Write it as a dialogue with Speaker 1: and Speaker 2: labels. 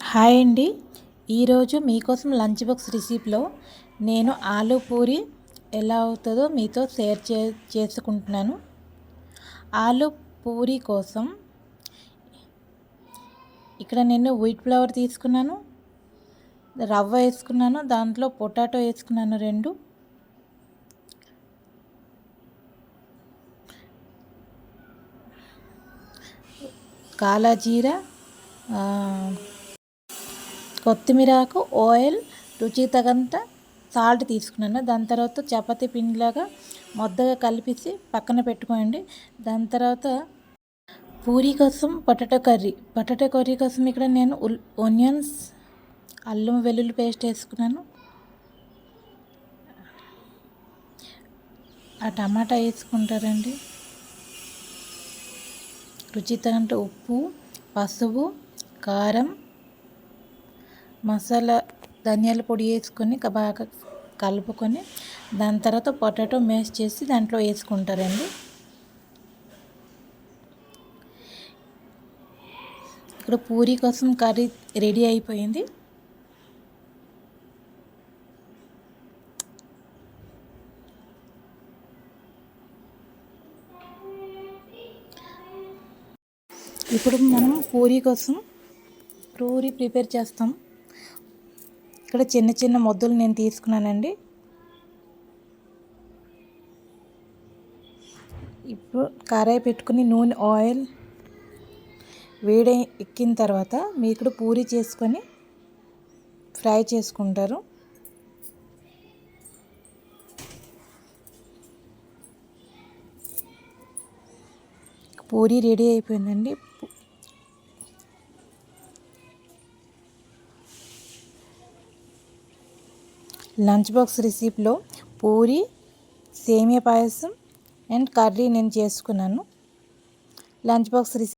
Speaker 1: Hi అండి. ఈరోజు మీకోసం లంచ్ బాక్స్ రెసిపీలో నేను ఆలూ పూరి ఎలా అవుతుందో మీతో షేర్ చేసుకుంటున్నాను. ఆలూ పూరి కోసం ఇక్కడ నేను వీట్ ఫ్లవర్ తీసుకున్నాను, రవ్వ వేసుకున్నాను, దాంట్లో పొటాటో వేసుకున్నాను 2, కాలా జీరా, కొత్తిమీరకు, ఆయిల్, రుచికి తగినంత సాల్ట్ తీసుకున్నాను. దాని తర్వాత చపాతీ పిండిలాగా మొద్దగా కలిపేసి పక్కన పెట్టుకోండి. దాని తర్వాత పూరీ కోసం పొటాటో కర్రీ కోసం ఇక్కడ నేను ఆనియన్స్, అల్లం వెల్లుల్లి పేస్ట్ వేసుకున్నాను. ఆ టమాటా వేసుకుంటారండి. రుచికి తగినంత ఉప్పు, పసుపు, కారం, మసాలా ధనియాల పొడి వేసుకొని బాగా కలుపుకొని దాని తర్వాత పొటాటో మ్యాష్ చేసి దాంట్లో వేసుకుంటారండి. ఇక్కడ పూరీ కోసం కర్రీ రెడీ అయిపోయింది. ఇప్పుడు మనం పూరీ ప్రిపేర్ చేస్తాం. ఇక్కడ చిన్న చిన్న ముద్దలు నేను తీసుకున్నానండి. ఇప్పుడు కడాయి పెట్టుకుని నూనె, ఆయిల్ ఎక్కిన తర్వాత మీరు ఇక్కడ పూరీ చేసుకొని ఫ్రై చేసుకుంటారు. పూరీ రెడీ అయిపోయిందండి. లంచ్ బాక్స్ రెసిపీలో పూరీ, సేమియా పాయసం అండ్ కర్రీ నేను చేసుకున్నాను. Lunch box recipe